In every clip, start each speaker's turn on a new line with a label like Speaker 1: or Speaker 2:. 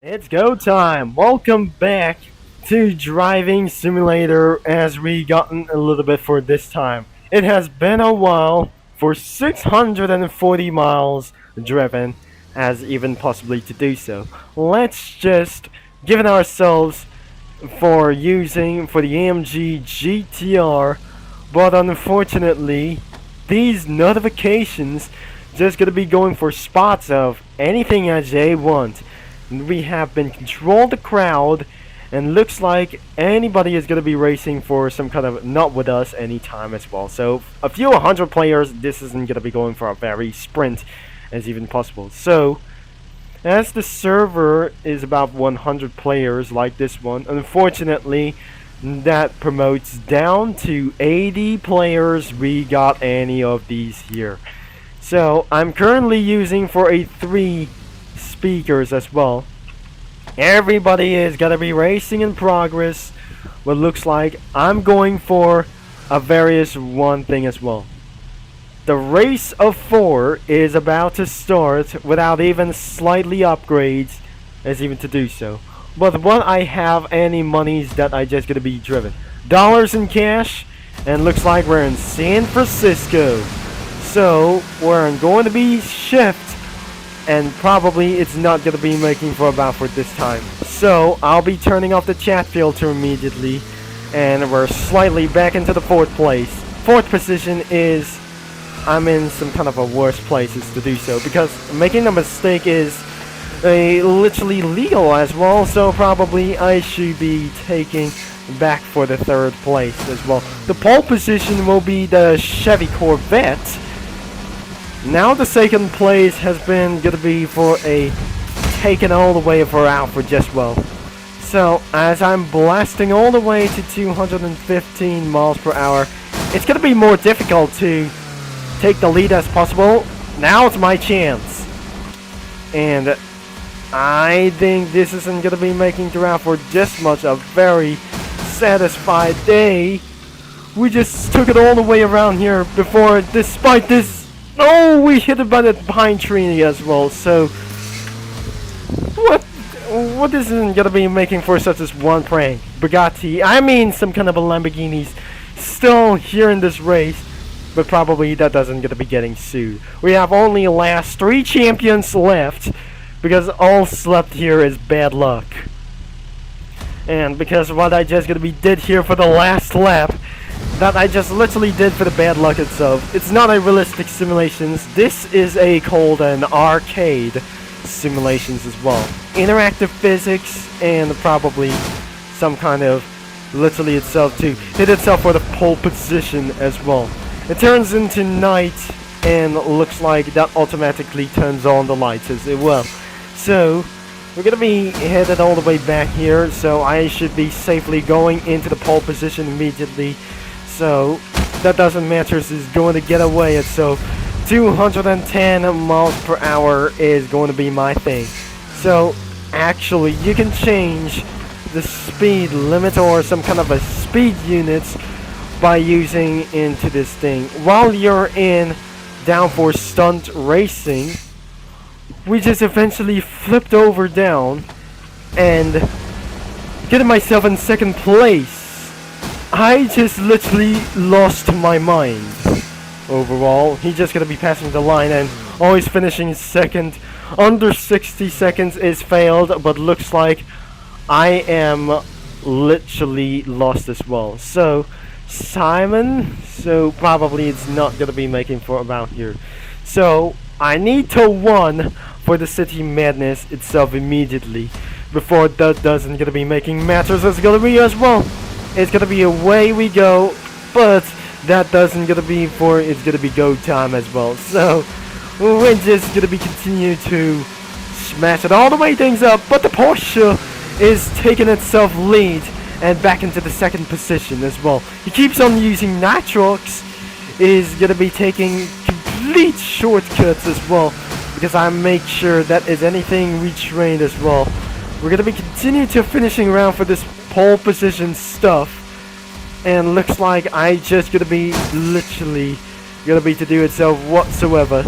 Speaker 1: It's go time! Welcome back to Driving Simulator as we gotten a little bit for this time. It has been a while for 640 miles driven as even possibly to do so. Let's just give it ourselves for using for the AMG GTR, but unfortunately these notifications just gonna be going for spots of anything as they want. We have been control the crowd, and looks like anybody is going to be racing for some kind of not with us anytime as well. So a few 100 players, this isn't going to be going for a very sprint as even possible. So as the server is about 100 players like this one, unfortunately that promotes down to 80 players. We got any of these here. So I'm currently using for a 3 speakers as well. Everybody is gonna be racing in progress. What looks like I'm going for a various one thing as well. The race of 4 is about to start without even slightly upgrades as even to do so. But what I have any monies that I just gonna be driven. Dollars in cash, and looks like we're in San Francisco. So we're going to be shift, and probably it's not going to be making for about for this time. So I'll be turning off the chat filter immediately, and we're slightly back into the 4th place. 4th position is, I'm in some kind of a worse places to do so, because making a mistake is literally legal as well, so probably I should be taking back for the 3rd place as well. The pole position will be the Chevy Corvette. Now the 2nd place has been gonna be for a taken all the way for out for just well. So as I'm blasting all the way to 215 miles per hour, it's gonna be more difficult to take the lead as possible. Now it's my chance, and I think this isn't gonna be making throughout for just much a very satisfied day. We just took it all the way around here before, despite this. Oh, we hit it by the pine tree as well. So what isn't gonna be making for such as one prank? Bugatti, I mean some kind of a Lamborghini's still here in this race, but probably that doesn't gonna be getting sued. We have only last 3 champions left, because all slept here is bad luck. And because what I just gonna be did here for the last lap, that I just literally did for the bad luck itself. It's not a realistic simulations. This is a called an arcade simulations as well. Interactive physics, and probably some kind of literally itself to hit itself for the pole position as well. It turns into night, and looks like that automatically turns on the lights as well. So we're gonna be headed all the way back here, so I should be safely going into the pole position immediately. So that doesn't matter, is going to get away. So 210 miles per hour is going to be my thing. So actually you can change the speed limit or some kind of a speed units by using into this thing. While you're in downforce stunt racing, we just eventually flipped over down and getting myself in 2nd place. I just literally lost my mind. Overall, he just gonna be passing the line and always finishing 2nd. Under 60 seconds is failed, but looks like I am literally lost as well. So Simon, so probably it's not gonna be making for about here. So I need to 1 for the City Madness itself immediately before that doesn't gonna be making matters. It's gonna be as well. It's gonna be away we go, but that doesn't gonna be for, it's gonna be go time as well. So we're just gonna be continue to smash it all the way things up, but the Porsche is taking itself lead and back into the 2nd position as well. He keeps on using nitrox, is gonna be taking complete shortcuts as well, because I make sure that is anything retrained as well. We're gonna be continuing to finishing around for this pole position stuff, and looks like I just gonna be literally gonna be to do itself whatsoever.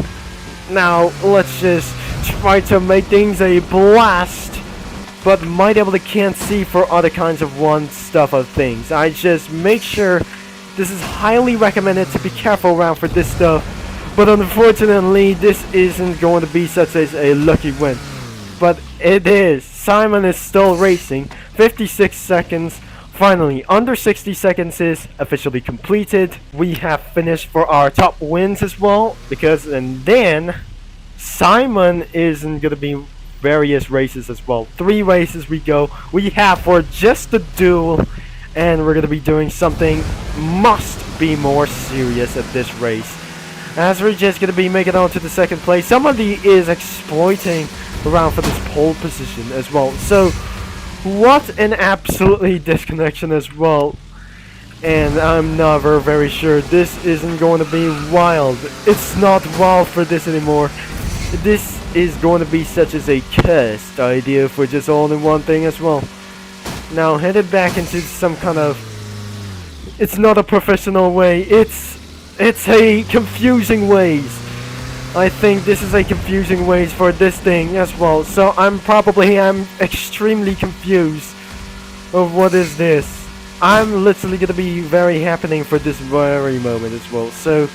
Speaker 1: Now let's just try to make things a blast but might able to can't see for other kinds of stuff of things. I just make sure this is highly recommended to be careful around for this stuff, but unfortunately this isn't going to be such as a lucky win. But it is. Simon is still racing. 56 seconds. Finally, under 60 seconds is officially completed. We have finished for our top wins as well, and then Simon isn't gonna be various races as well. 3 races we go. We have for just the duel, and we're gonna be doing something must be more serious at this race. As we're just gonna be making on to the second place. Somebody is exploiting around for this pole position as well. So what an absolutely disconnection as well. And I'm never very sure this isn't going to be wild. It's not wild for this anymore. This is going to be such as a cursed idea for just all in one thing as well. Now headed back into some kind of, it's not a professional way, it's a confusing ways. I think this is a confusing ways for this thing as well. So I'm extremely confused of what is this. I'm literally gonna be very happening for this very moment as well. So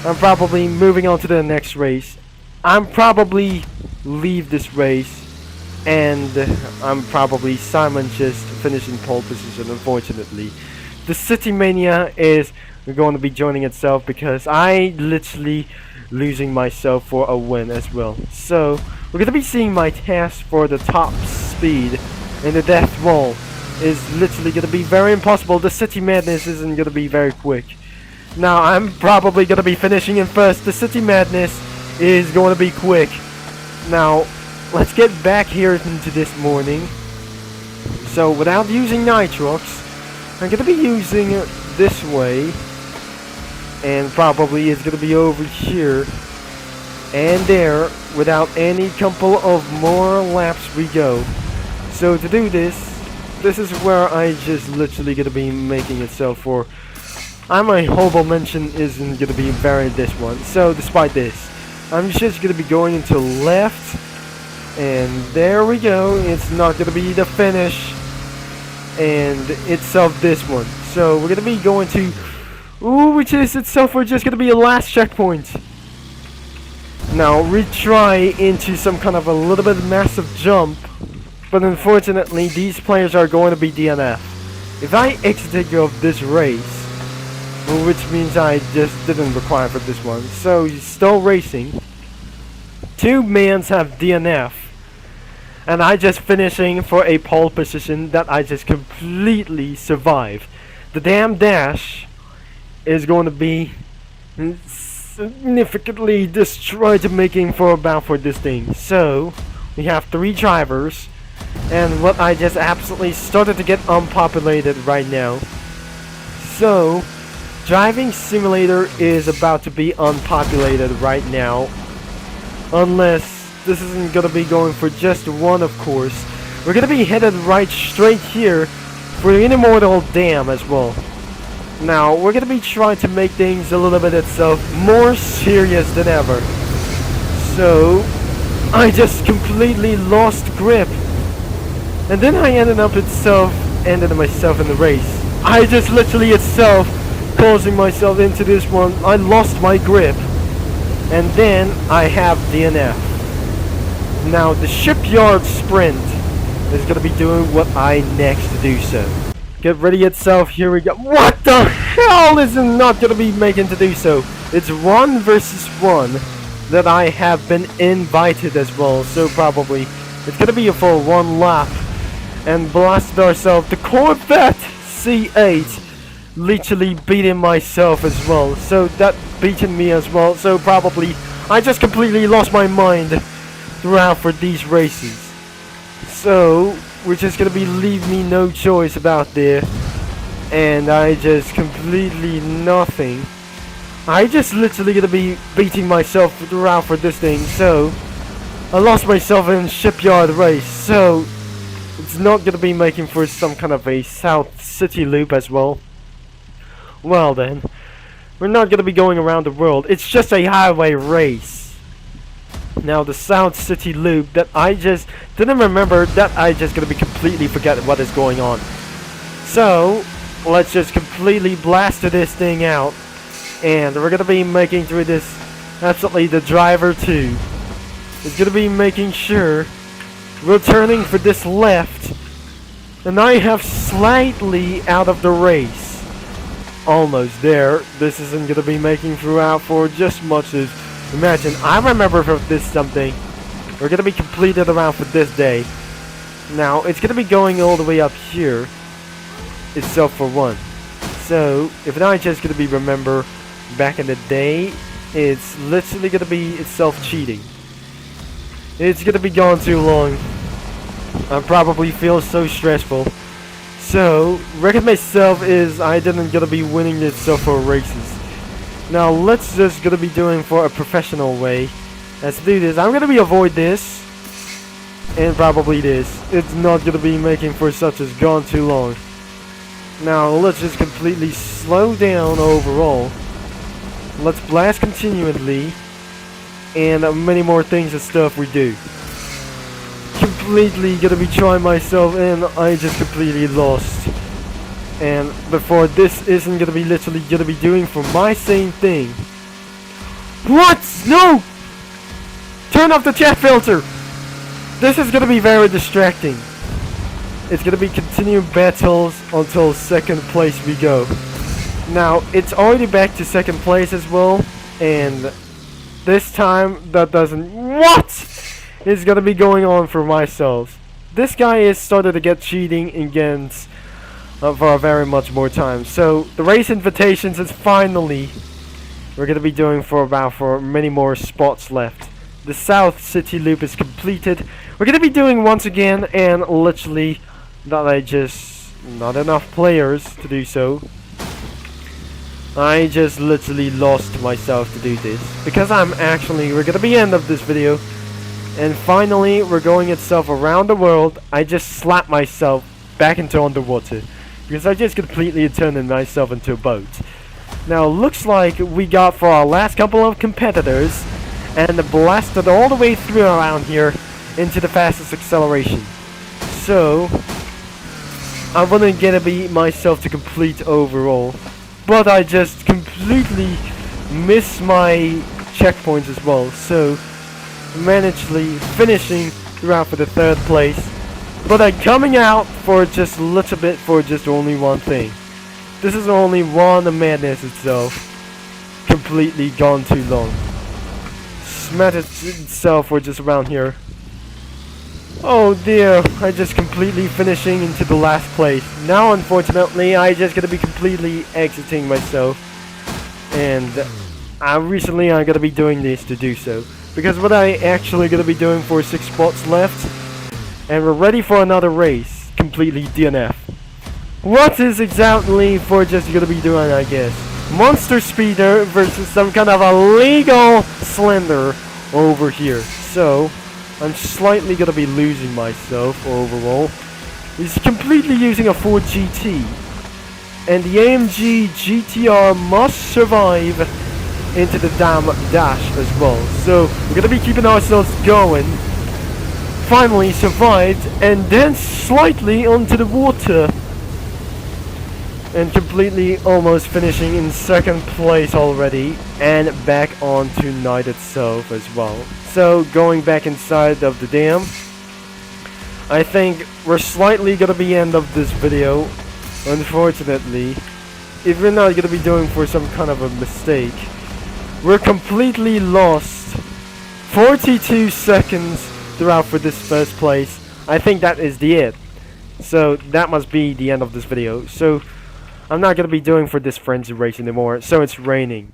Speaker 1: I'm probably moving on to the next race. I'm probably leave this race, and I'm probably Simon just finishing pole position. Unfortunately, the City Mania is going to be joining itself because I literally losing myself for a win as well. So we're going to be seeing my task for the top speed, and the death roll is literally going to be very impossible. The City Madness isn't going to be very quick. Now I'm probably going to be finishing in first. The City Madness is going to be quick. Now let's get back here into this morning. So without using Nitrox, I'm going to be using this way, and probably it's going to be over here and there. Without any couple of more laps we go. So to do this is where I just literally going to be making itself for. My hobo mention isn't going to be very this one. So despite this, I'm just going to be going into left, and there we go. It's not going to be the finish, and it's of this one. So we're going to be going to, which is itself, we're just going to be a last checkpoint. Now retry into some kind of a little bit massive jump, but unfortunately these players are going to be DNF. If I exit of this race, which means I just didn't require for this one, so he's still racing. 2 mans have DNF, and I just finishing for a pole position that I just completely survived. The damn dash is going to be significantly destroyed, making for about for this thing. So we have 3 drivers, and what I just absolutely started to get unpopulated right now. So driving simulator is about to be unpopulated right now, unless this isn't gonna be going for just one, of course. We're gonna be headed right straight here for the Immortal Dam as well. Now we're gonna be trying to make things a little bit itself more serious than ever. So I just completely lost grip, and then I ended myself in the race. I just literally itself causing myself into this one. I lost my grip, and then I have DNF. Now the shipyard sprint is gonna be doing what I next do so. Get ready itself, here we go. What the hell is it not gonna be making to do so? It's 1 versus 1 that I have been invited as well, so probably it's gonna be for 1 lap, and blast ourselves. The Corvette C8 literally beating myself as well, so that beating me as well, so probably I just completely lost my mind throughout for these races. So we're just gonna be leave me no choice about there, and I just completely nothing. I just literally gonna be beating myself throughout for this thing. So I lost myself in shipyard race, so it's not gonna be making for some kind of a South City loop as well. Well then, we're not gonna be going around the world. It's just a highway race. Now the South City loop that I just didn't remember, that I just gonna be completely forget what is going on. So let's just completely blast this thing out, and we're gonna be making through this. Absolutely, the driver too is gonna be making sure we're turning for this left, and I have slightly out of the race. Almost there. This isn't gonna be making throughout for just much as imagine. I remember for this something we're gonna be completed around for this day. Now it's gonna be going all the way up here itself for one. So if I just gonna be remember back in the day, it's literally gonna be itself cheating. It's gonna be gone too long. I probably feel so stressful. So reckon myself is I didn't gonna be winning this so for races. Now let's just gonna be doing for a professional way. Let's do this. I'm gonna be avoid this and probably this. It's not gonna be making for such as gone too long. Now let's just completely slow down overall. Let's blast continually and many more things and stuff we do. Completely gonna be trying myself and I just completely lost. And before this isn't gonna be literally gonna be doing for my same thing. What? No! Turn off the chat filter! This is gonna be very distracting. It's gonna be continuing battles until second place we go. Now it's already back to second place as well, and this time that doesn't. What is gonna be going on for myself? This guy is started to get cheating against for a very much more time. So the race invitations is finally we're gonna be doing for about for many more spots left. The South City loop is completed. We're gonna be doing once again, and literally that I just not enough players to do so. I just literally lost myself to do this because we're gonna be end of this video, and finally we're going itself around the world. I just slapped myself back into underwater because I just completely turned myself into a boat. Now looks like we got for our last couple of competitors and blasted all the way through around here into the fastest acceleration. So I wouldn't get to beat myself to complete overall, but I just completely missed my checkpoints as well. So managedly finishing throughout for the third place, but I'm coming out for just a little bit for just only one thing. This is only one madness itself. Completely gone too long. Smash itself for just around here. Oh dear, I just completely finishing into the last place. Now unfortunately I just gonna be completely exiting myself, and I'm gonna be doing this to do so because what I actually gonna be doing for 6 spots left, and we're ready for another race. Completely DNF. What is exactly for just gonna be doing, I guess? Monster speeder versus some kind of a legal slender over here. So I'm slightly gonna be losing myself overall. He's completely using a Ford GT, and the AMG GTR must survive into the damn dash as well. So we're gonna be keeping ourselves going. Finally survived, and then slightly onto the water, and completely almost finishing in second place already, and back onto night itself as well. So going back inside of the dam, I think we're slightly gonna be end of this video, unfortunately. If we're not gonna be doing for some kind of a mistake, we're completely lost 42 seconds throughout for this first place. I think that is the it. So that must be the end of this video. So I'm not gonna be doing for this frenzy race anymore. So it's raining.